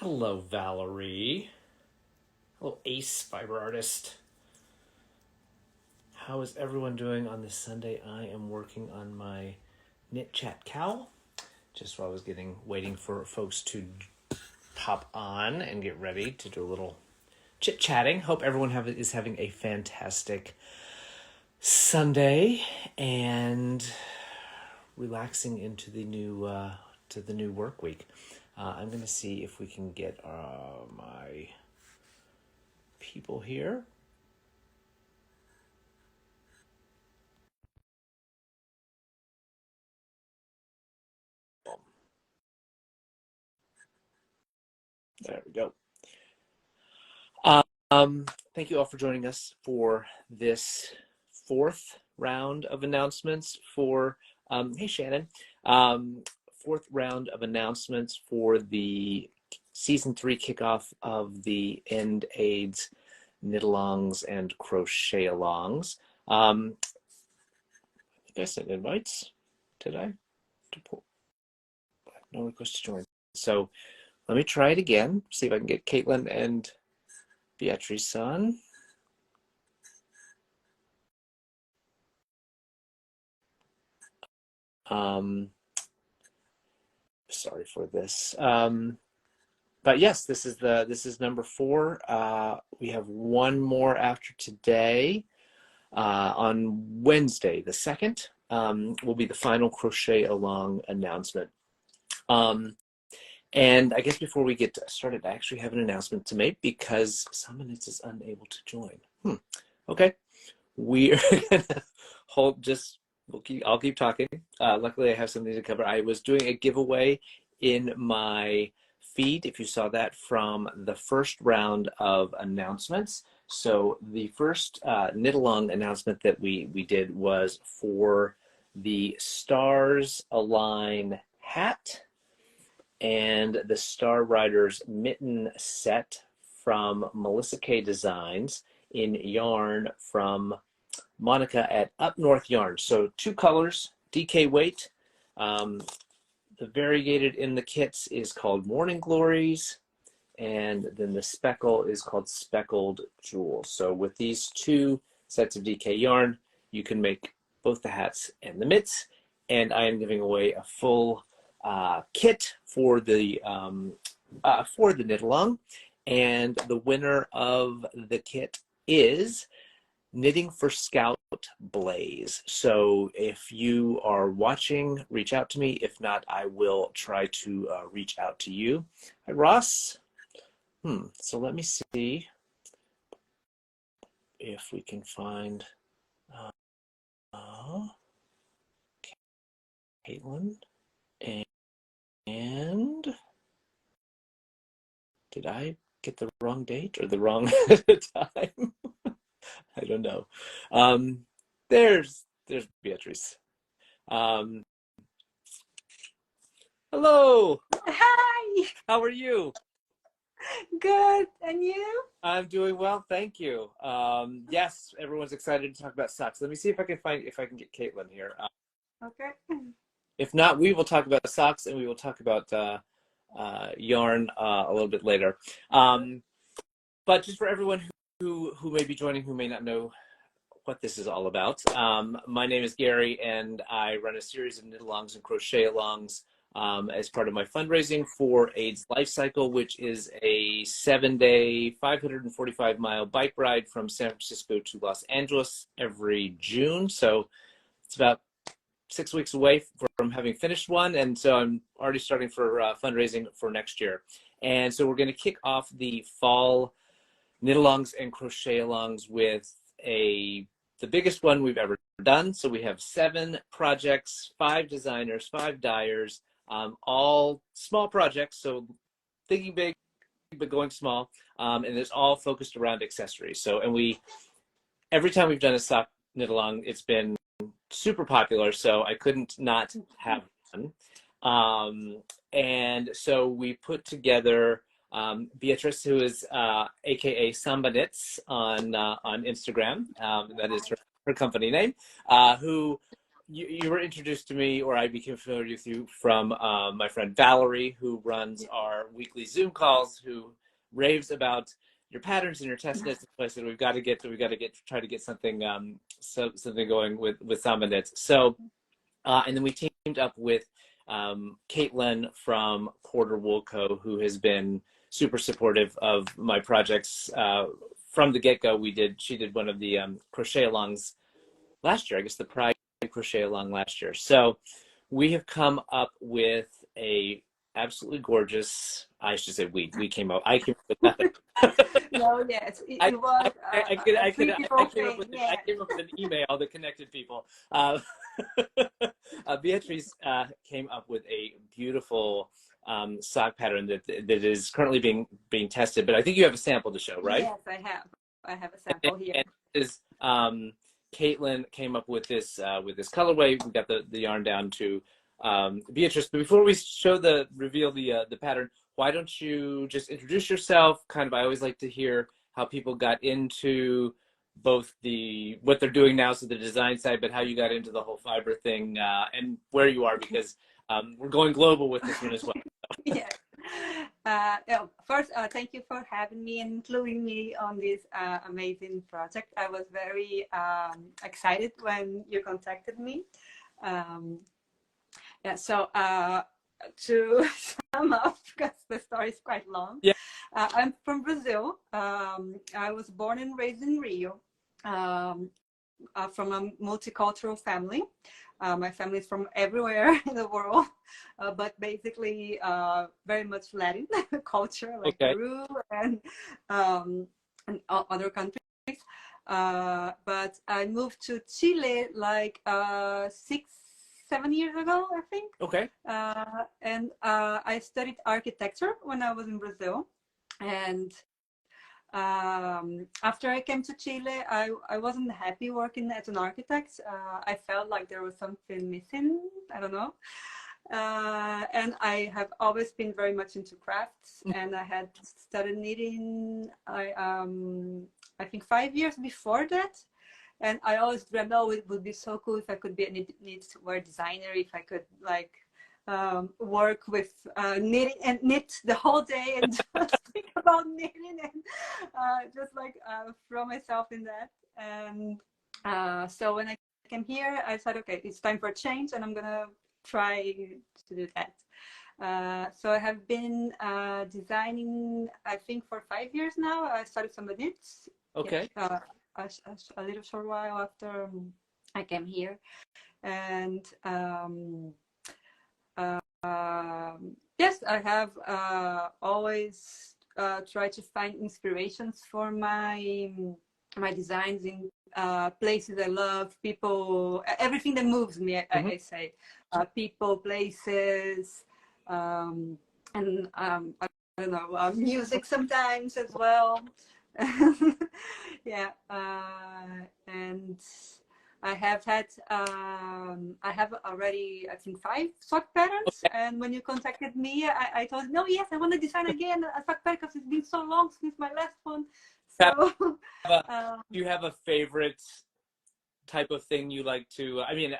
Hello, Valerie. Hello, Ace Fiber Artist. How is everyone doing on this Sunday? I am working on my knit chat cowl. Just while I was waiting for folks to pop on and get ready to do a little chit chatting. Hope everyone is having a fantastic Sunday and relaxing into the new work week. I'm going to see if we can get my people here. There we go. Thank you all for joining us for this fourth round of announcements for, hey Shannon, fourth round of announcements for the season 3 kickoff of the End AIDS Knitalongs and Crochet-alongs. I think I sent invites, did I? No request to join. So let me try it again, see if I can get Kaitlin and Beatriz on. Sorry for this. But yes, this is number 4. We have one more after today. On Wednesday, the 2nd, will be the final crochet along announcement. And I guess before we get started, I actually have an announcement to make because Samba is unable to join. Okay, we are gonna hold I'll keep talking. Luckily, I have something to cover. I was doing a giveaway in my feed, if you saw that, from the first round of announcements. So the first knit-along announcement that we did was for the Stars Align hat and the Star Riders mitten set from Melissa K Designs in yarn from Monica at Up North Yarn. So 2 colors, DK weight. The variegated in the kits is called Morning Glories, and then the speckle is called Speckled Jewel. So with these 2 sets of DK yarn, you can make both the hats and the mitts, and I am giving away a full kit for the knit-along, and the winner of the kit is Knitting for Scout Blaze. So if you are watching, reach out to me. If not, I will try to reach out to you. Hi, Ross. So let me see if we can find Kaitlin. And did I get the wrong date or the wrong time? I don't know. There's Beatriz. Hello. Hi. How are you? Good. And you? I'm doing well, thank you. Yes, everyone's excited to talk about socks. Let me see if I can get Kaitlin here. Okay. If not, we will talk about socks and we will talk about yarn a little bit later. But just for everyone who may be joining who may not know what this is all about, my name is Gary and I run a series of knit-alongs and crochet-alongs as part of my fundraising for AIDS Life Cycle, which is a 7-day, 545-mile bike ride from San Francisco to Los Angeles every June. So it's about 6 weeks away from having finished one, and so I'm already starting for fundraising for next year. And so we're going to kick off the fall knit-alongs and crochet-alongs with the biggest one we've ever done. So we have 7 projects, 5 designers, 5 dyers, all small projects. So thinking big, but going small. And it's all focused around accessories. So, and every time we've done a sock knit-along, it's been super popular. So I couldn't not have one. And so we put together Beatriz, who is AKA Samba Knits on Instagram. That is her company name, who you were introduced to me, or I became familiar with you from my friend Valerie, who runs our weekly Zoom calls, who raves about your patterns and your test knits. So I said try to get something something going with Samba knits. So and then we teamed up with Kaitlin from Quarter Wool Co., who has been super supportive of my projects from the get-go. She did one of the crochet alongs last year, I guess the Pride crochet along last year. So we have come up with a absolutely gorgeous, I should say I came up with nothing. No, yes, it was I came up with an email that connected people. Beatriz came up with a beautiful sock pattern that is currently being tested, but I think you have a sample to show, right? Yes, I have a sample here. And is Kaitlin came up with this colorway. We got the yarn down to Beatriz. But before we reveal the pattern, why don't you just introduce yourself? Kind of, I always like to hear how people got into both what they're doing now, so the design side, but how you got into the whole fiber thing and where you are, because we're going global with this one as well. Yes. First, thank you for having me and including me on this amazing project. I was very excited when you contacted me. So to sum up, because the story is quite long. Yeah. I'm from Brazil. I was born and raised in Rio, from a multicultural family. My family is from everywhere in the world, but basically very much Latin culture, like Peru and other countries. But I moved to Chile like 6-7 years ago, I think. Okay. And I studied architecture when I was in Brazil. And after I came to Chile, I wasn't happy working as an architect. I felt like there was something missing. I don't know. And I have always been very much into crafts, and I had started knitting, I think 5 years before that. And I always dreamt, oh, it would be so cool if I could be a knitwear designer, if I could like work with knitting and knit the whole day and just think about knitting and just like throw myself in that. And so when I came here, I said, okay, it's time for a change, and I'm gonna try to do that. So I have been designing, I think, for 5 years now. I started Samba knits. Okay. A little short while after I came here, and yes, I have always tried to find inspirations for my designs in places I love, people, everything that moves me. I say people, places, and I don't know, music sometimes as well. Yeah, and I have had I have already, I think, 5 sock patterns. Okay. And when you contacted me, I told you, no, yes, I want to design again a sock pattern because it's been so long since my last one. So do you have a favorite type of thing you like to? I mean,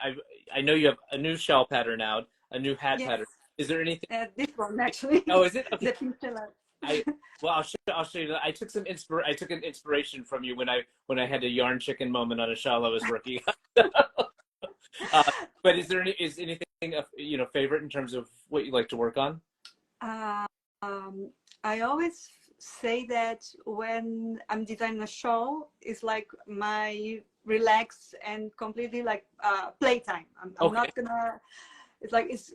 I know you have a new shawl pattern out, a new hat pattern. Is there anything? This one actually. Oh, is it? Okay. The pink pillar. I'll show you that. I took an inspiration from you when I had a yarn chicken moment on a shawl I was working on. But is anything favorite in terms of what you like to work on? I always say that when I'm designing a shawl, it's like my relax and completely like playtime. I'm not gonna. It's like it's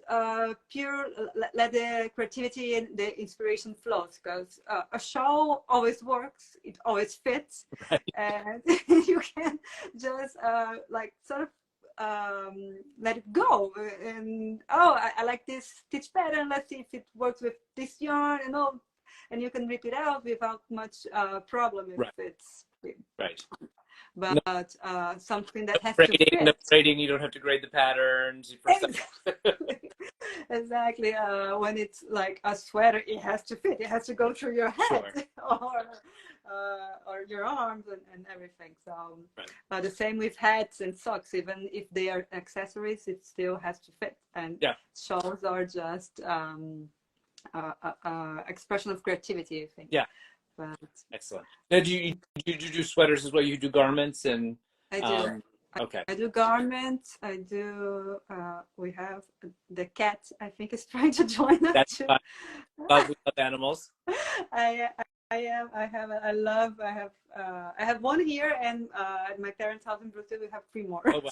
pure, let the creativity and the inspiration flows, because a shawl always works, it always fits, right. And you can just like sort of let it go. And I like this stitch pattern, let's see if it works with this yarn, and all, and you can rip it out without much problem if it's right. No, but something no that has to grading, no fit. grading. You don't have to grade the patterns. Exactly. Exactly. When it's like a sweater, it has to fit. It has to go through your head Sure. or your arms and everything. So Right. the same with hats and socks. Even if they are accessories, it still has to fit. And Yeah. shawls are just expression of creativity, I think. Yeah. But Excellent. Now, do sweaters as well? You do garments and I do. okay. I do garments. I do. We have the cat. I think is trying to join us That's too. fine. We love animals. I I am. I have. I love. I have one here, and at my parents' house in Brazil, we have three more. Oh, wow.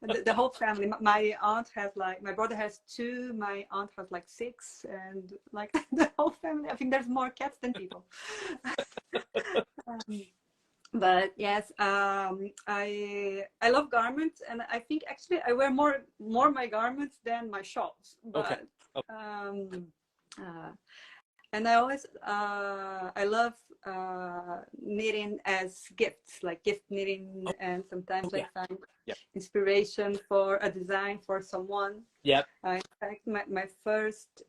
So the whole family. My aunt has like. My brother has two. My aunt has like six, and like the whole family. I think there's more cats than people. um, but yes, I love garments, and I think actually I wear more my garments than my shawls. Okay. But Okay. uh, and I always I love knitting as gifts, like gift knitting, Oh, and sometimes I yeah. find Yep. inspiration for a design for someone. Yep. In fact, my first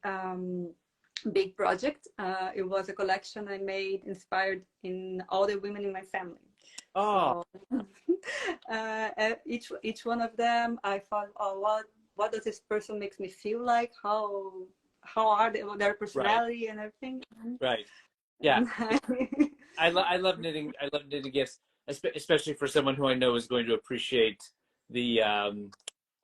big project, it was a collection I made inspired in all the women in my family. Oh. So each one of them, I thought, oh, what does this person makes me feel like? How are they, their Right. personality and everything? Right. Yeah. And I love knitting. I love knitting gifts, especially for someone who I know is going to appreciate the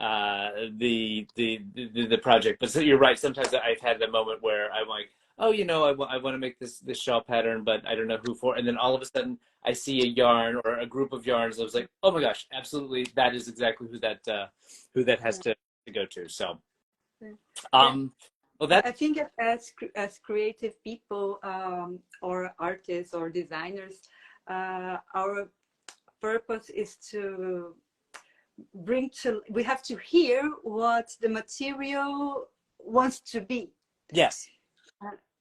the project. But so you're right. Sometimes I've had a moment where I'm like, oh, I want to make this shawl pattern, but I don't know who for. And then all of a sudden, I see a yarn or a group of yarns. I was like, oh my gosh, absolutely, that is exactly who that has to go to. So, well, that I think as creative people or artists or designers, our purpose is to we have to hear what the material wants to be. yes,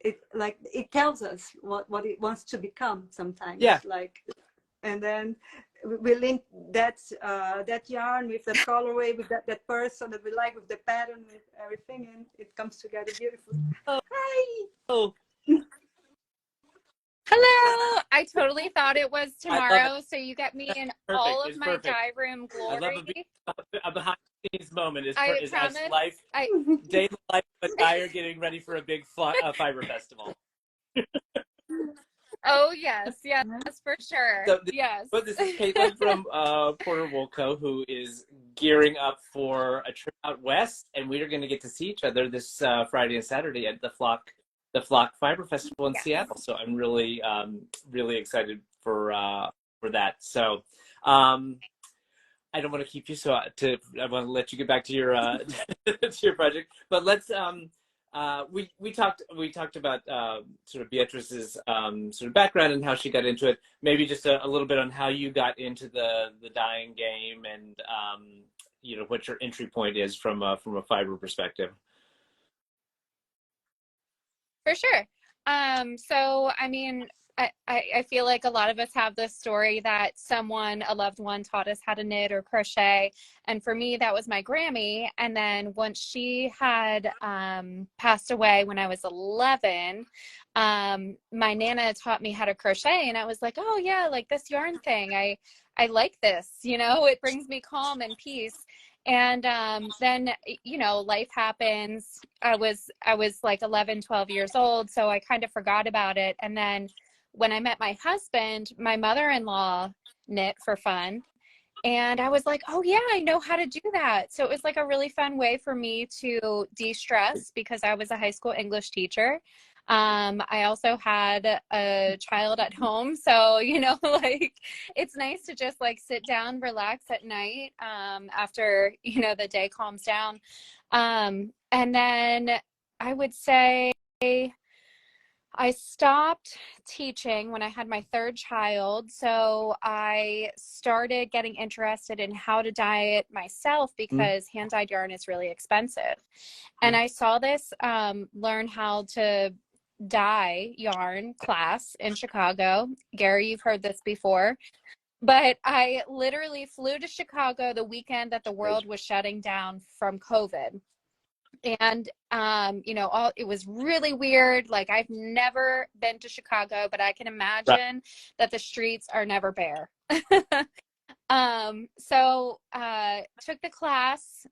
It tells us what it wants to become sometimes. yeah. Like, and then we link that yarn with the colorway, with that person that we like, with the pattern, with everything, and it comes together beautifully. Oh, Hi. oh, Hello! I totally thought it was I love it. tomorrow, so you get me in Perfect. all of It's my perfect. dye room I love glory. a behind the scenes moment is I as promise. daily life of a dyer getting ready for a big fiber festival. Oh yes, yes, for sure. So Yes. this is Kaitlin from Porter Woolco, who is gearing up for a trip out west, and we are going to get to see each other this Friday and Saturday at the Flock Fiber Festival in Yes. Seattle. So I'm really really excited for that. So I don't want to keep you, so I want to let you get back to your to your project. But let's we talked about sort of Beatriz's sort of background and how she got into it. Maybe just a little bit on how you got into the dyeing game and what your entry point is from a fiber perspective. For sure. So I mean, I feel like a lot of us have this story that a loved one taught us how to knit or crochet. And for me, that was my Grammy. And then once she had passed away when I was 11, my Nana taught me how to crochet. And I was like, oh yeah, like this yarn thing. I like this, it brings me calm and peace. And then, life happens. I was like 11, 12 years old. So I kind of forgot about it. And then when I met my husband, my mother-in-law knit for fun. And I was like, oh yeah, I know how to do that. So it was like a really fun way for me to de-stress because I was a high school English teacher. I also had a child at home. So, like it's nice to just like sit down, relax at night after, the day calms down. And then I would say I stopped teaching when I had my third child. So I started getting interested in how to dye it myself because hand-dyed yarn is really expensive. And I saw this learn how to dye yarn class in Chicago. Gary, you've heard this before. But I literally flew to Chicago the weekend that the world was shutting down from COVID. And you know, it was really weird. Like, I've never been to Chicago, but I can imagine that the streets are never bare. So took the class.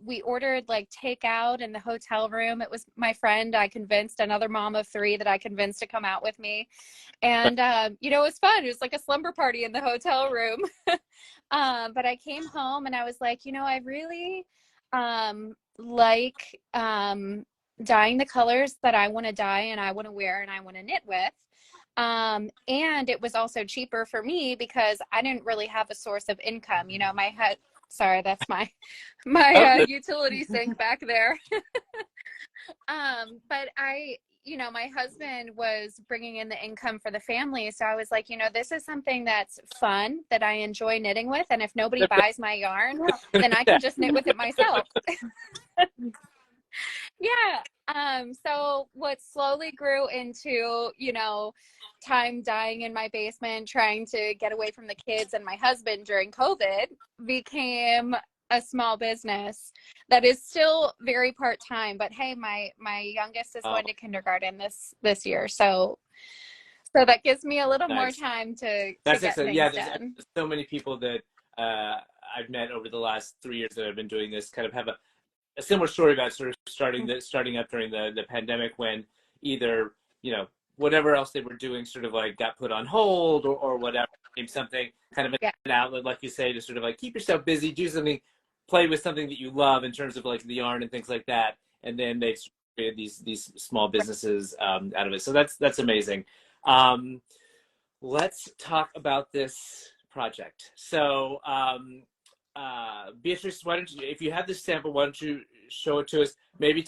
We ordered like takeout in the hotel room. It was my friend I convinced, another mom of three that I convinced to come out with me. And you know, it was fun. It was like a slumber party in the hotel room. But I came home and I was like, you know, I really like dyeing the colors that I want to dye and I want to wear and I want to knit with. And it was also cheaper for me because I didn't really have a source of income. You know, sorry, that's my utility sink back there. But you know, my husband was bringing in the income for the family. So I was like, you know, this is something that's fun, that I enjoy knitting with. And if nobody buys my yarn, then I can just knit with it myself. Yeah. So what slowly grew into, you know, time dying in my basement, trying to get away from the kids and my husband during COVID, became a small business that is still very part-time. But hey, my youngest is going to kindergarten this year. So that gives me a little more time to get things done. There's so many people that I've met over the last 3 years that I've been doing this kind of have a similar story about sort of starting up during the pandemic, when either, you know, whatever else they were doing sort of like got put on hold or whatever, became something kind of an outlet, like you say, to sort of like keep yourself busy, do something, play with something that you love in terms of like the yarn and things like that. And then they created these small businesses out of it. So that's amazing. Let's talk about this project. So Beatriz, why don't you, if you have this sample, why don't you show it to us? Maybe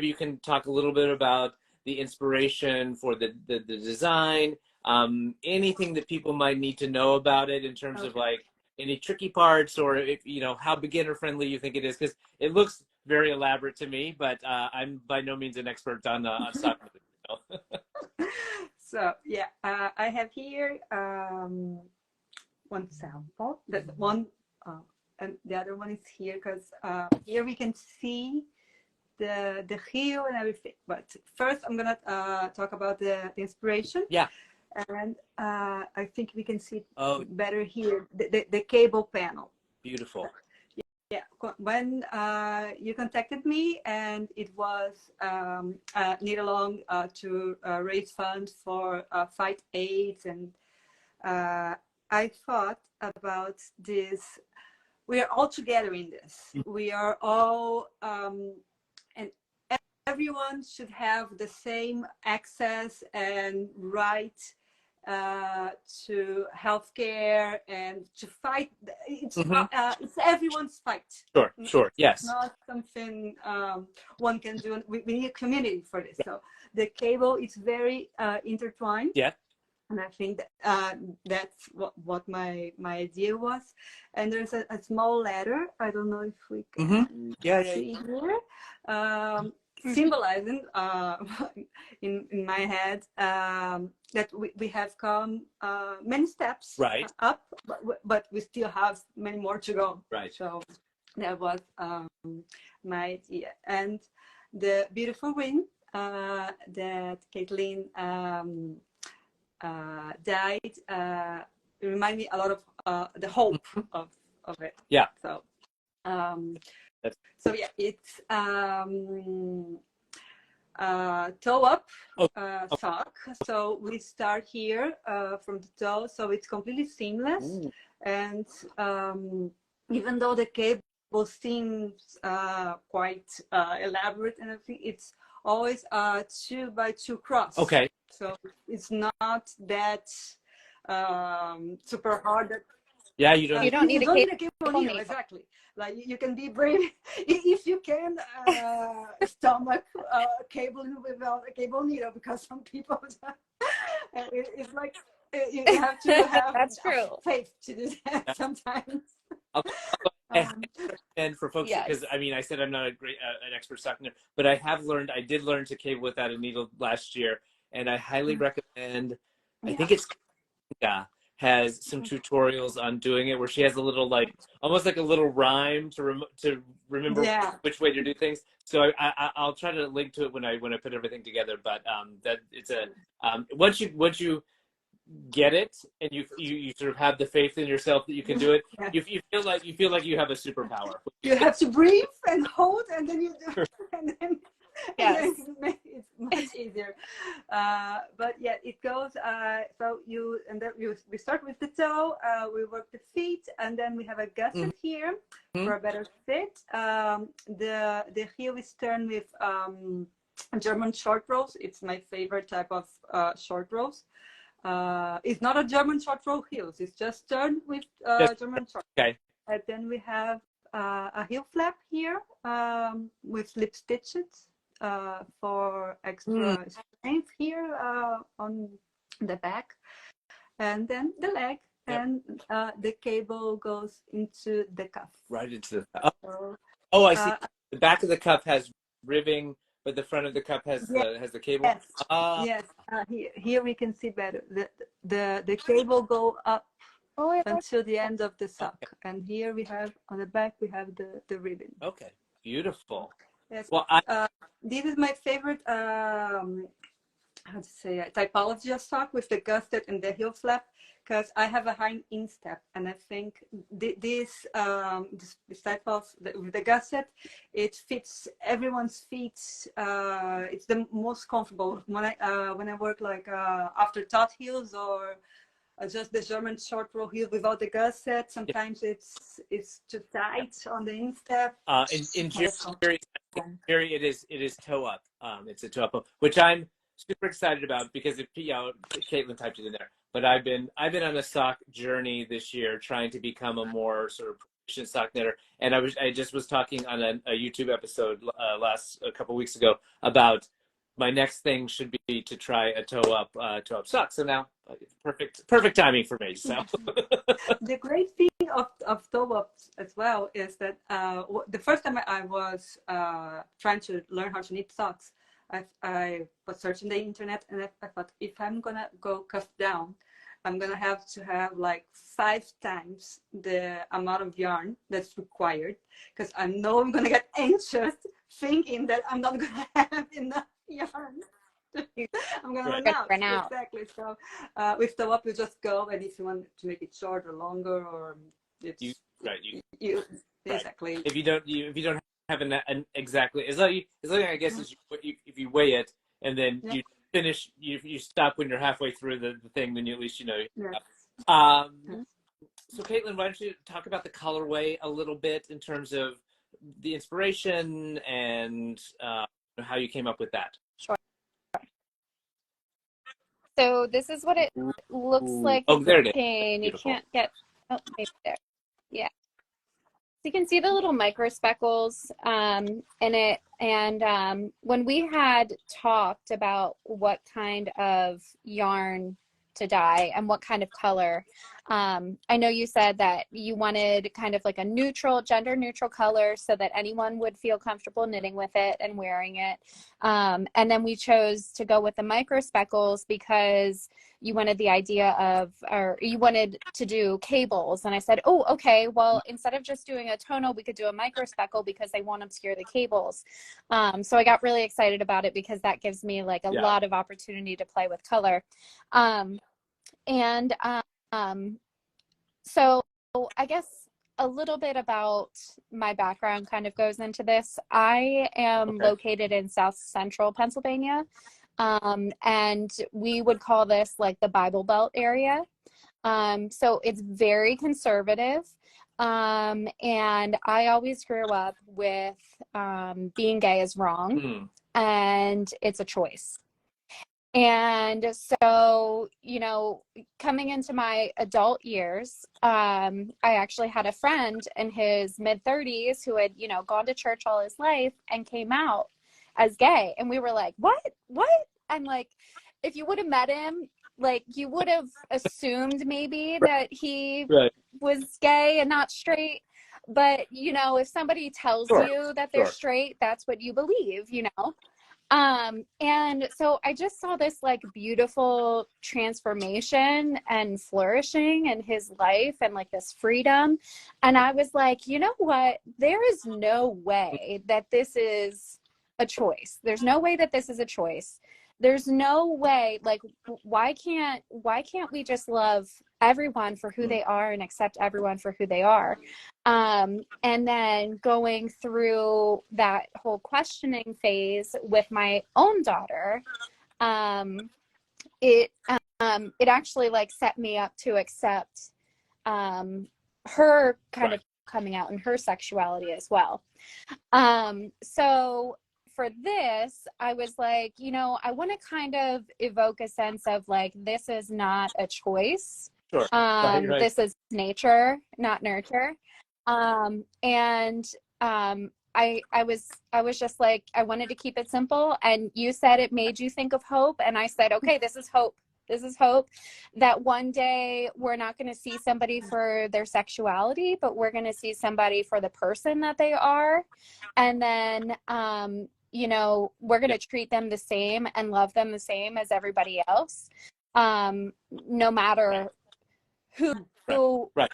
you can talk a little bit about the inspiration for the design, anything that people might need to know about it in terms of like any tricky parts, or if, you know, how beginner friendly you think it is, because it looks very elaborate to me, but I'm by no means an expert on sock. So yeah, I have here one sample, that one, and the other one is here, because here we can see the heel and everything. But first I'm gonna talk about the inspiration. Yeah. And I think we can see better here, the cable panel. Beautiful. Yeah, when you contacted me, and it was Knitalong to raise funds for fight AIDS, and I thought about this. We are all together in this. We are all, and everyone should have the same access and right to healthcare and to fight. It's everyone's fight. Sure. Yes. It's not something one can do. We need a community for this. So the cable is very intertwined. Yeah. And I think that that's what my idea was. And there's a small letter. I don't know if we can see here. Symbolizing in my head that we have come many steps up, but we still have many more to go. Right. So that was my idea. And the beautiful ring that Kaitlin dyed remind me a lot of the hope of it. Yeah. So so yeah, it's toe up sock. So we start here from the toe, so it's completely seamless. And even though the cable seems quite elaborate and everything, it's always 2x2 cross. Okay. So it's not that super hard. That you don't need a cable needle. Exactly. Like you can be brave if you can stomach cable without a cable needle, because some people it's like you have to have that's true. faith to do that sometimes. And for folks, because I mean, I said I'm not an expert sock knitter, but I did learn to cable without a needle last year, and I highly recommend. I think it's has some tutorials on doing it, where she has a little, like, almost like a little rhyme to remember which way to do things. So I'll try to link to it when I put everything together. But that it's a once you get it, and you sort of have the faith in yourself that you can do it, you feel like you have a superpower. You have to breathe and hold, and then you do, and then Yes. it's much easier. But yeah, it goes. So we start with the toe. We work the feet, and then we have a gusset here for a better fit. The heel is turned with German short rows. It's my favorite type of short rows. It's not a German short row heels. It's just turned with German short. Okay. And then we have a heel flap here with slip stitches for extra strength here on the back. And then the leg, and the cable goes into the cuff. Right into the oh, I see. The back of the cuff has ribbing, but the front of the cuff has the cable. Yes. Yes. Here we can see better. The cable go up until the end of the sock, and here we have on the back we have the ribbon. Okay, beautiful. Yes. Well, this is my favorite. How to say typology of sock with the gusset and the heel flap, because I have a high instep, and I think this type of with the gusset, it fits everyone's feet. It's the most comfortable when I work like after tot heels or just the German short row heel without the gusset. Sometimes it's too tight on the instep. In Jerry, it is toe up. It's a toe up, which I'm super excited about, because if Kaitlin typed it in there. But I've been on a sock journey this year, trying to become a more sort of proficient sock knitter. And I just was talking on a YouTube episode a couple weeks ago about my next thing should be to try a toe up sock. So now perfect timing for me. So the great thing of toe ups as well is that the first time I was trying to learn how to knit socks, I was searching the internet, and I thought, if I'm gonna go cuff down, I'm gonna have to have like 5 times the amount of yarn that's required, because I know I'm gonna get anxious thinking that I'm not gonna have enough yarn. I'm gonna run out. Exactly. So with the up, you just go, and if you want to make it short or longer, or it's exactly. If you don't have an exactly, as long I guess if you weigh it, and then you finish, you stop when you're halfway through the thing, then you at least know. So Kaitlin, why don't you talk about the colorway a little bit in terms of the inspiration and how you came up with that? Sure. So this is what it looks like. Oh, there it is. You can't get. Oh, maybe there. Yeah. So you can see the little micro speckles in it. And when we had talked about what kind of yarn to dye and what kind of color, I know you said that you wanted kind of like a gender neutral color, so that anyone would feel comfortable knitting with it and wearing it. And then we chose to go with the micro speckles because you wanted the idea of, or you wanted to do cables. And I said, oh, okay, well, instead of just doing a tonal, we could do a micro speckle because they won't obscure the cables. So I got really excited about it because that gives me like a lot of opportunity to play with color. So I guess a little bit about my background kind of goes into this. I am located in South Central Pennsylvania. And we would call this like the Bible Belt area. So it's very conservative. And I always grew up with being gay is wrong, and it's a choice. And so, coming into my adult years, I actually had a friend in his mid-30s who had, gone to church all his life and came out as gay. And we were like, what? And like, if you would have met him, like, you would have assumed maybe that he was gay and not straight. But, if somebody tells you that they're straight, that's what you believe, And so I just saw this like beautiful transformation and flourishing in his life and like this freedom. And I was like, you know what? There is no way that this is a choice. There's no way that this is a choice. There's no way, like, why can't we just love everyone for who they are and accept everyone for who they are? And then going through that whole questioning phase with my own daughter, it actually like set me up to accept her kind of coming out in her sexuality as well. So for this, I was like, you know, I want to kind of evoke a sense of like, this is not a choice. Sure. Right. This is nature, not nurture. I was just like, I wanted to keep it simple. And you said it made you think of hope. And I said, okay, this is hope. This is hope that one day we're not going to see somebody for their sexuality, but we're going to see somebody for the person that they are. And then, you know, we're going to treat them the same and love them the same as everybody else, no matter who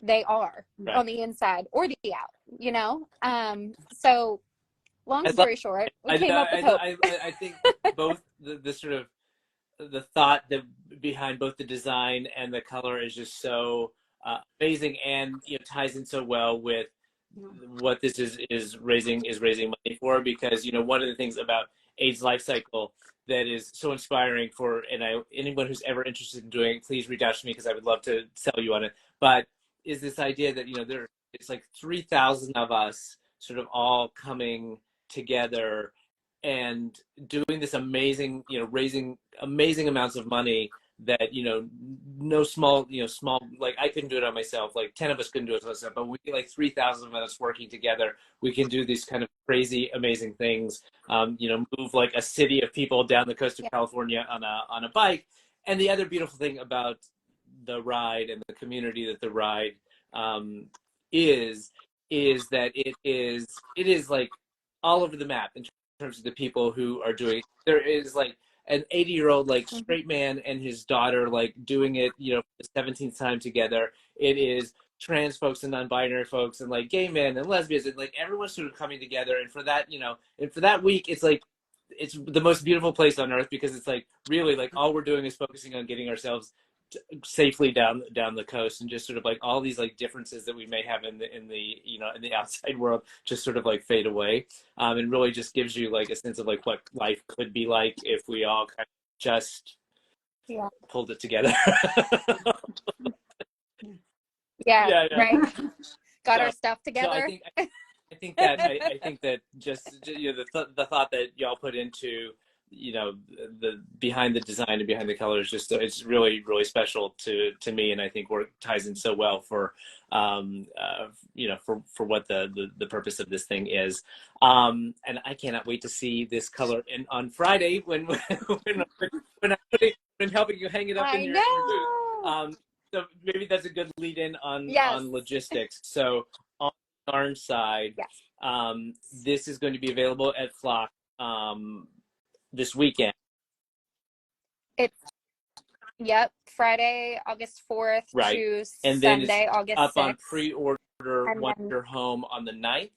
they are on the inside or the out, you know? So long story short, we came up with hope. I think both the sort of the thought behind both the design and the color is just so amazing, and you know, ties in so well with what this is raising money for, because you know, one of the things about AIDS life cycle that is so inspiring for, and anyone who's ever interested in doing it, please reach out to me because I would love to sell you on it, but is this idea that, you know, it's like 3,000 of us sort of all coming together and doing this amazing, you know, raising amazing amounts of money that, you know, no small, like I couldn't do it on myself, like 10 of us couldn't do it on myself, but we, like 3,000 of us working together, we can do these kind of crazy, amazing things, you know, move like a city of people down the coast of California on a bike. And the other beautiful thing about the ride and the community that the ride is that it is like all over the map in terms of the people who are doing it. There is like an 80-year-old like straight man and his daughter like doing it, you know, for the 17th time together. It is trans folks and non-binary folks and like gay men and lesbians, and like everyone's sort of coming together. And for that, you know, and for that week, it's like it's the most beautiful place on earth, because it's like really like all we're doing is focusing on getting ourselves safely down the coast, and just sort of like all these like differences that we may have in the you know, in the outside world just sort of like fade away, and really just gives you like a sense of like what life could be like if we all kind of just pulled it together. Right. Got our stuff together. So I think that just, you know, the thought that y'all put into, you know, the behind the design and behind the color is just, it's really, really special to me, and I think ties in so well for you know, for what the purpose of this thing is, and I cannot wait to see this color on Friday when I'm helping you hang it up in your booth. So maybe that's a good lead in on logistics. So on the yarn side, this is going to be available at Flock this weekend. It's Friday, August 4th to and Sunday, then August up 6th. on pre-order once you're home on the 9th.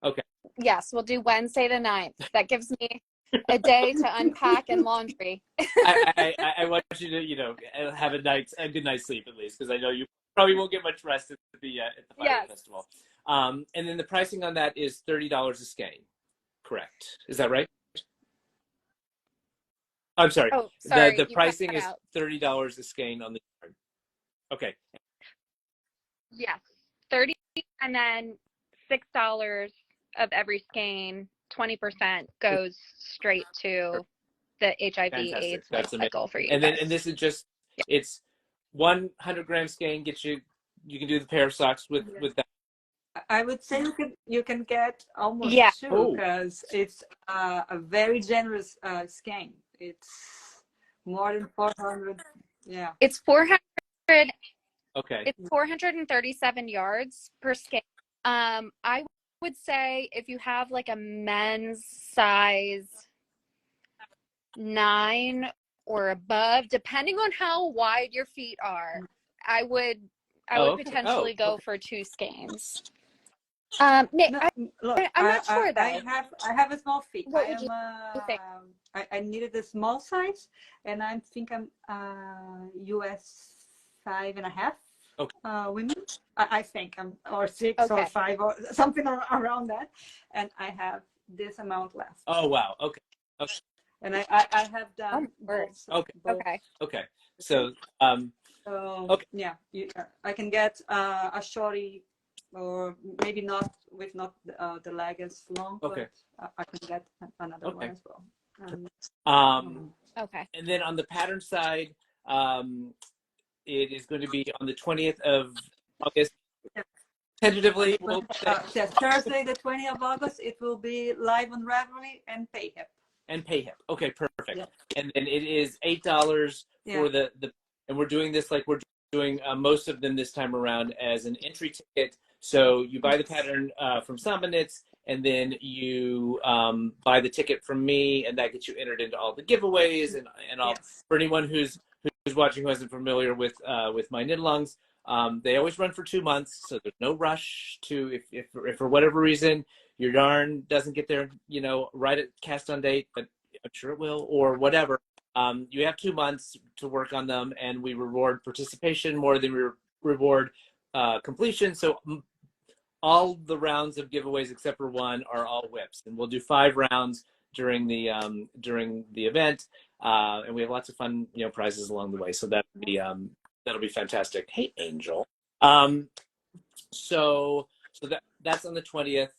Okay. Yes, we'll do Wednesday the 9th. That gives me a day to unpack and laundry. I want you to, you know, have a good night's sleep at least, because I know you probably won't get much rest at the Fire Festival. And then the pricing on that is $30 a skein. Correct. Is that right? I'm sorry. Oh, sorry. The pricing is $30 a skein on the yarn. Okay. Yes, $30, and then $6 of every skein. 20% goes straight to the HIV/AIDS life cycle for you. And then, and this is just, it's 100 gram skein gets you can do the pair of socks with that. I would say you can get almost two, because it's a very generous skein. It's more than 400. Yeah. It's 400. Okay. It's 437 yards per skein. I would say if you have like a men's size 9 or above, depending on how wide your feet are, I would potentially go for 2 skeins. Nick, No, look, I'm not sure though. I have a small feet. What would you think? I needed a small size, and I think I'm US 5.5. Okay. Women. I think I'm or 6 Okay. or 5 or something around that, and I have this amount left. Oh wow. Okay. And I have done both. Okay. So okay. Yeah, I can get a shorty, or maybe not the leg as long, but I can get another one as well. Okay. And then on the pattern side, it is going to be on the 20th of August. Yeah. Tentatively, yes, Thursday, the 20th of August, it will be live on Ravelry and Payhip. And Payhip. Okay, perfect. Yeah. And then it is $8 for the and we're doing this like we're doing most of them this time around as an entry ticket. So you buy the pattern from Samba Knits, and then you buy the ticket from me, and that gets you entered into all the giveaways and all. Yes. For anyone who's watching who isn't familiar with my Knitalongs, they always run for 2 months, so there's no rush to if for whatever reason your yarn doesn't get there, right at cast on date, but I'm sure it will, or whatever. You have 2 months to work on them, and we reward participation more than we reward completion. So all the rounds of giveaways except for one are all whips, and we'll do 5 rounds during the event, and we have lots of fun prizes along the way. So that'll be fantastic. Hey, Angel. So that's on the 20th.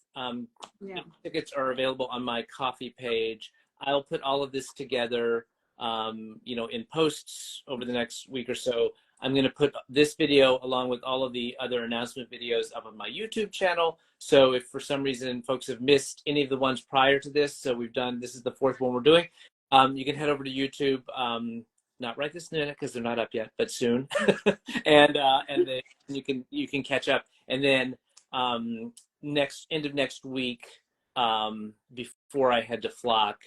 Tickets are available on my Ko-fi page. I'll put all of this together, in posts over the next week or so. I'm going to put this video along with all of the other announcement videos up on my YouTube channel. So if for some reason folks have missed any of the ones prior to this, so this is the 4th one we're doing, you can head over to YouTube, not right this minute because they're not up yet, but soon. and then you can catch up. And then end of next week, before I head to Flock,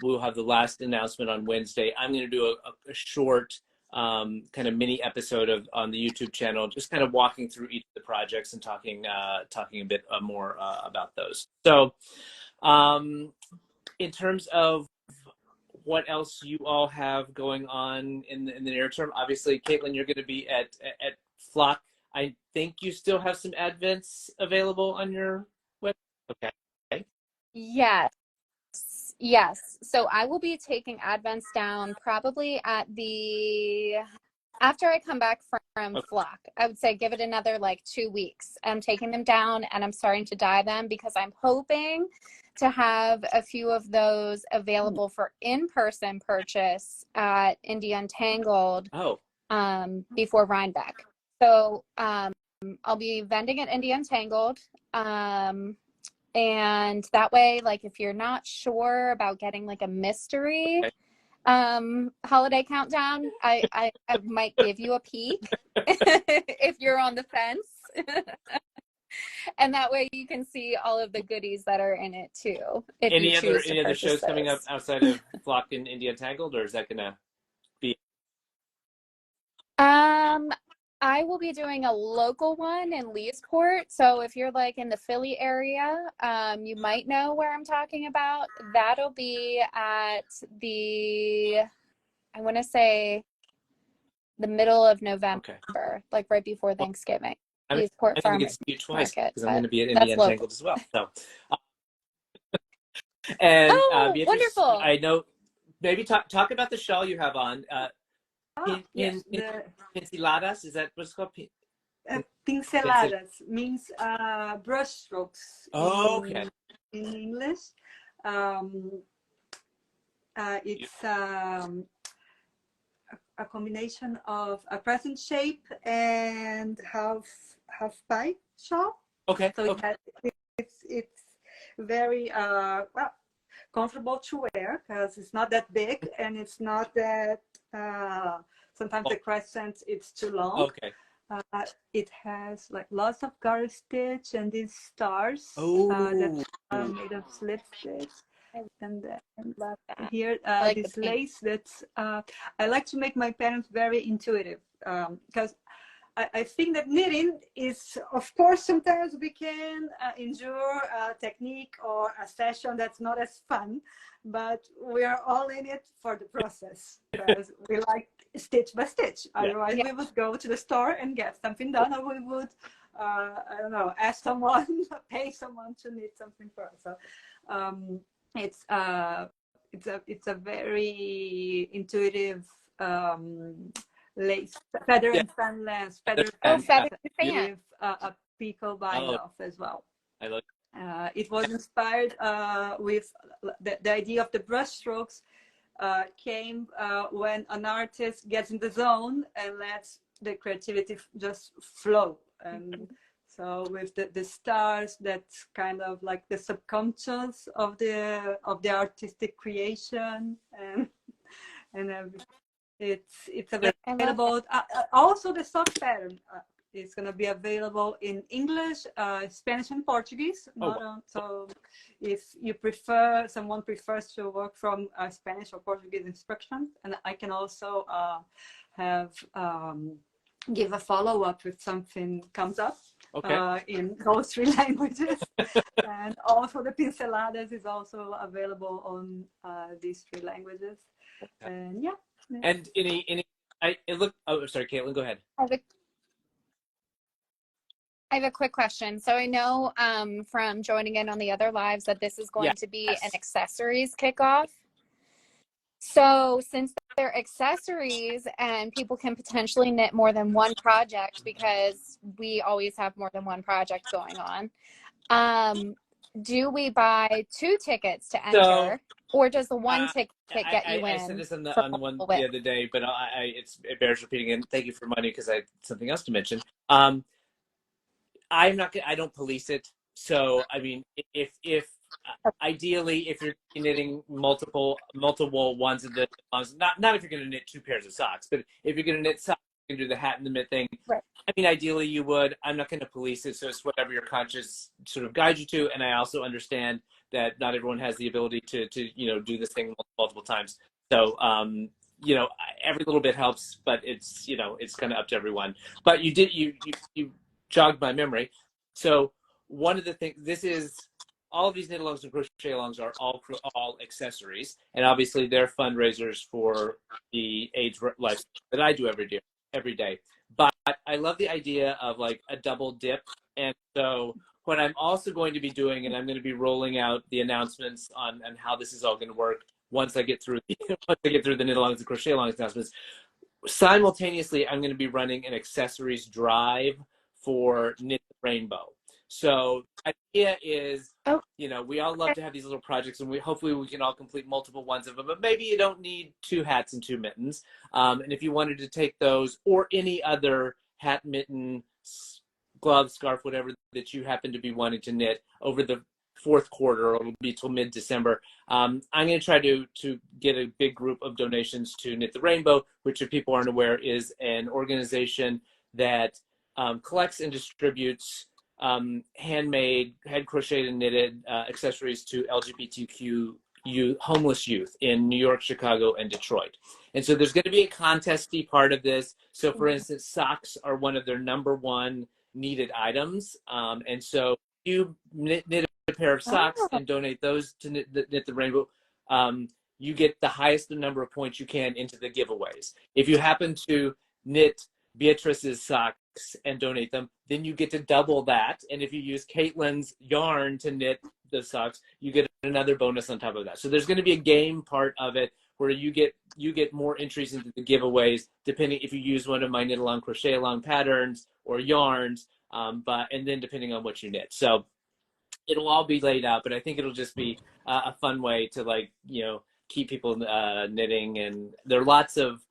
we'll have the last announcement on Wednesday. I'm going to do a short kind of mini episode on the YouTube channel, just kind of walking through each of the projects and talking a bit more about those. So in terms of what else you all have going on in the near term, obviously, Kaitlin, you're going to be at Flock. I think you still have some advents available on your web. Okay. Yes. So I will be taking advents down probably after I come back from Flock. I would say give it another 2 weeks. I'm taking them down and I'm starting to dye them because I'm hoping to have a few of those available for in-person purchase at India Untangled before Rhinebeck. So I'll be vending at India Untangled. And that way, if you're not sure about getting a mystery holiday countdown, I might give you a peek if you're on the fence. And that way you can see all of the goodies that are in it too. Any other shows coming up outside of Flock and India Tangled, or is that gonna be? I will be doing a local one in Leesport. So if you're in the Philly area, you might know where I'm talking about. That'll be at I want to say the middle of November, right before Thanksgiving. I think I get to see you twice because I'm going to be at India Untangled as well. So, and Beatriz, wonderful! I know. Maybe talk about the shawl you have on. Pinceladas, is that what it's called? Pinceladas means brush strokes. In English, it's a combination of a present shape and half pie shawl. Okay. So it's very comfortable to wear because it's not that big and it's not that sometimes the crescent it's too long. Okay. It has like lots of garter stitch and these stars that are made of slip stitch. And then Love that. here, I like this the pink. lace that's, I like to make my patterns very intuitive, because I think that knitting is, of course, sometimes we can endure a technique or a session that's not as fun, but we are all in it for the process because we like stitch by stitch. Otherwise, we would go to the store and get something done, or we would, I don't know, ask someone, pay someone to knit something for us. So it's a very intuitive lace, feather and fan lens, feather Oh, fan feather and fan. with a pico bind off as well. I love it was inspired with the idea of the brush strokes came when an artist gets in the zone and lets the creativity just flow. And so with the stars, that's kind of like the subconscious of the artistic creation, and it's available. Also, the sock pattern is going to be available in English, Spanish, and Portuguese. So if you prefer, someone prefers to work from Spanish or Portuguese instructions, and I can also have give a follow-up if something comes up in those 3 languages. And also the pinceladas is also available on these 3 languages. And yeah. And sorry, Kaitlin, go ahead. I have a quick question. So I know from joining in on the other lives that this is going to be an accessories kickoff. So since they're accessories and people can potentially knit more than one project, because we always have more than one project going on, do we buy 2 tickets to enter, or does the one ticket get you in? I said this on the one the other day, but it bears repeating. And thank you for money, because I had something else to mention. I don't police it. So I mean, if ideally, if you're knitting multiple ones of the not if you're going to knit 2 pairs of socks, but if you're going to knit socks, you can do the hat and the mitt thing. Right. I mean, ideally you would. I'm not going to police it, so it's whatever your conscience sort of guides you to. And I also understand that not everyone has the ability to do this thing multiple times. So every little bit helps, but it's it's kind of up to everyone. But you jogged my memory. So one of the things, all of these knit-alongs and crochet-alongs are all accessories, and obviously they're fundraisers for the AIDS life that I do every day. But I love the idea of like a double dip, and so what I'm also going to be doing, and I'm going to be rolling out the announcements on how this is all going to work once I get through the knit-alongs and crochet-alongs announcements. Simultaneously, I'm going to be running an accessories drive for Knit the Rainbow. So the idea is, we all love to have these little projects, and hopefully we can all complete multiple ones of them, but maybe you don't need 2 hats and 2 mittens. And if you wanted to take those or any other hat, mitten, glove, scarf, whatever that you happen to be wanting to knit over the 4th quarter, or it'll be till mid-December, I'm going to try to get a big group of donations to Knit the Rainbow, which, if people aren't aware, is an organization that collects and distributes handmade, hand crocheted and knitted accessories to LGBTQ homeless youth in New York, Chicago, and Detroit. And so there's going to be a contesty part of this. So for instance, socks are one of their #1 needed items. And so you knit a pair of socks and donate those to Knit the Rainbow, you get the highest number of points you can into the giveaways. If you happen to knit Beatriz's socks and donate them, then you get to double that. And if you use Kaitlin's yarn to knit the socks, you get another bonus on top of that. So there's going to be a game part of it where you get more entries into the giveaways, depending if you use one of my knit along, crochet along patterns or yarns, and then depending on what you knit. So it'll all be laid out, but I think it'll just be a fun way to keep people knitting. And there are lots of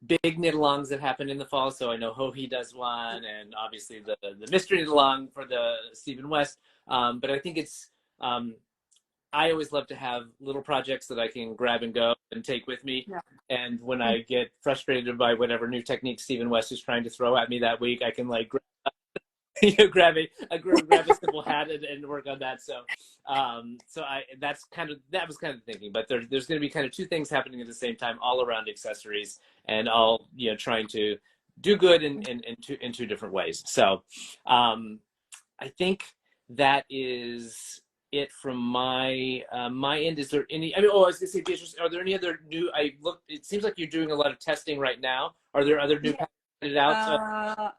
big knit-alongs that happen in the fall. So I know Hohi does one, and obviously the mystery knit-along for the Stephen West. But I think it's, I always love to have little projects that I can grab and go and take with me. Yeah. And when I get frustrated by whatever new technique Stephen West is trying to throw at me that week, I can like grab a simple hat and work on that. So that was kind of thinking. But there's going to be kind of two things happening at the same time, all around accessories, and all trying to do good in two different ways. So I think that is it from my end. Is there any? I was going to say, Beatriz, are there any other new? It seems like you're doing a lot of testing right now. Are there other new patches out?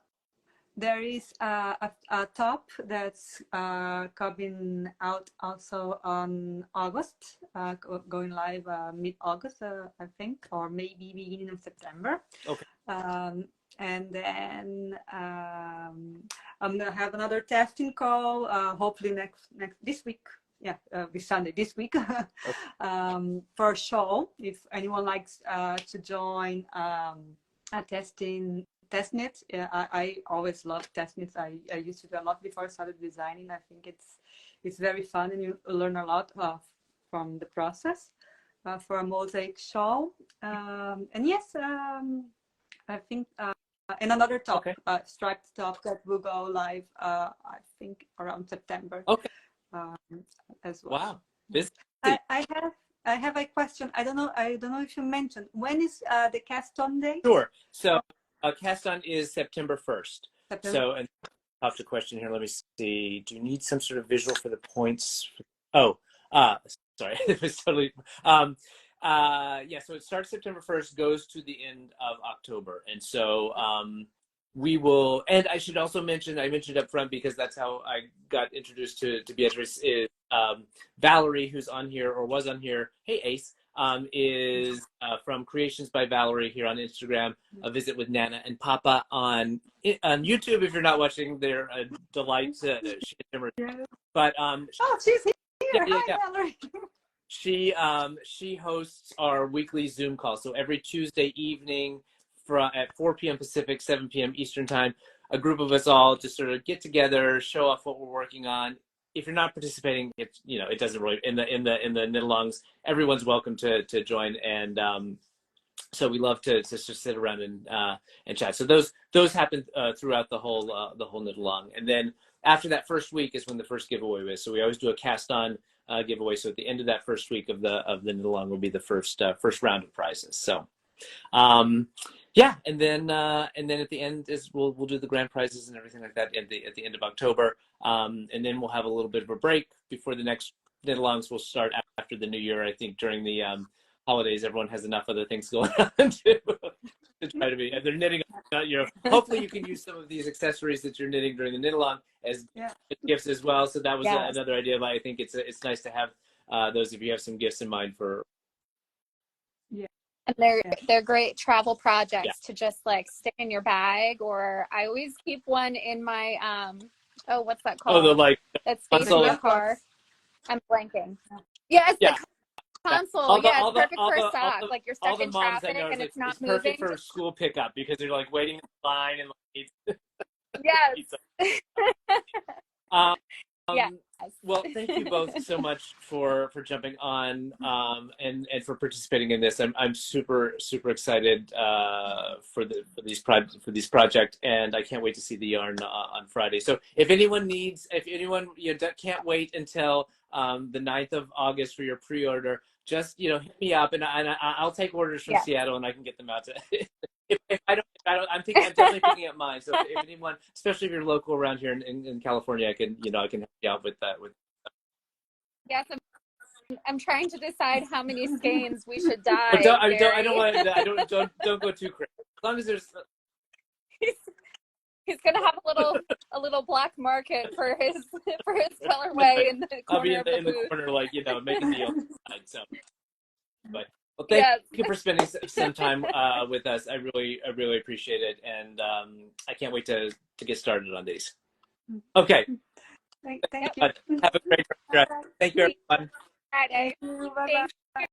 There is a top that's coming out also on August, going live mid-August, I think, or maybe beginning of September. Okay. And then I'm gonna have another testing call, hopefully this week. Yeah, this Sunday, this week, okay. For a show. If anyone likes to join a testnet. I always love testnets. I used to do a lot before I started designing. I think it's very fun, and you learn a lot from the process for a mosaic show. And yes, I think and another top, okay. Striped top that will go live. I think around September. Okay. As well. Wow. I have a question. I don't know if you mentioned, when is the cast-on day? Sure. So cast-on is September 1st. So, and I'll have to question here. Let me see. Do you need some sort of visual for the points? Oh, sorry. It was totally. Yeah. So it starts September 1st, goes to the end of October, and so we will. And I should also mention. I mentioned up front because that's how I got introduced to Beatriz. Is Valerie, who's on here or was on here. Hey, Ace. Is from Creations by Valerie here on Instagram, A Visit with Nana and Papa on YouTube. If you're not watching, they're a delight. But she's here. Yeah. Hi, Valerie. She hosts our weekly Zoom call. So every Tuesday evening at 4 p.m. Pacific, 7 p.m. Eastern time, a group of us all just sort of get together, show off what we're working on. If you're not participating, it doesn't really in the Knitalongs. Everyone's welcome to join, and so we love to just sit around and chat. So those happen throughout the whole Knitalong, and then after that first week is when the first giveaway is. So we always do a cast-on giveaway. So at the end of that first week of the Knitalong will be the first round of prizes. So. Yeah, and then at the end is we'll do the grand prizes and everything like that at the end of October, and then we'll have a little bit of a break before the next Knitalongs will start after the new year. I think during the holidays, everyone has enough other things going on to try to be. And they're knitting. Hopefully, you can use some of these accessories that you're knitting during the Knitalong as gifts as well. So that was another idea. But I think it's nice to have those if you have some gifts in mind for. And they're great travel projects to just like stick in your bag, or I always keep one in my what's that called? Oh, that stays in your car. I'm blanking. Yes, the console. It's perfect for a sock. Like you're stuck in traffic and it's not moving. Perfect for school pickup because they're like waiting in line and like. Yes. Well, thank you both so much for jumping on and for participating in this. I'm super excited for these project, and I can't wait to see the yarn on Friday. So if anyone can't wait until the 9th of August for your pre-order, just hit me up and I'll take orders from Seattle and I can get them out to. If I don't, I'm definitely picking up mine. So if anyone, especially if you're local around here in California, I can help you out with that. Yes, I'm trying to decide how many skeins we should dye. Don't go too crazy. As long as there's. He's gonna have a little black market for his colorway in the corner. I'll be in the corner, making the side. So, but. Well, thank you for spending some time with us. I really appreciate it, and I can't wait to get started on these. Okay. Thank you. Have a great rest. Thank you, everyone. Bye.